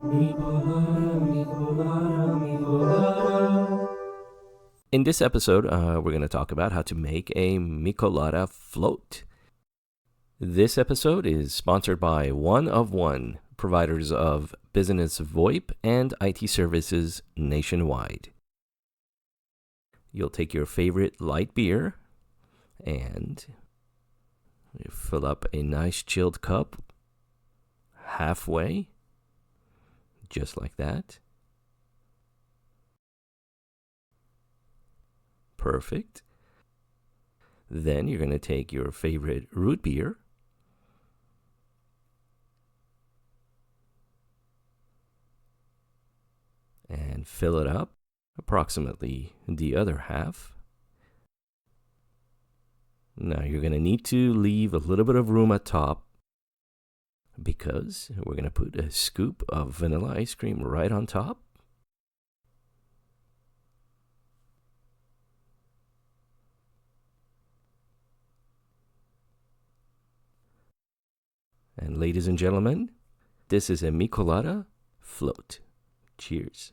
Micolada, Micolada, Micolada. In this episode, we're going to talk about how to make a Micolada Float. This episode is sponsored by One of One, providers of business VoIP and IT services nationwide. You'll take your favorite light beer and fill up a nice chilled cup halfway, just like that. Perfect. Then you're going to take your favorite root beer and fill it up approximately the other half. Now you're going to need to leave a little bit of room at top because we're going to put a scoop of vanilla ice cream right on top. And ladies and gentlemen, this is a Micolada Float. Cheers.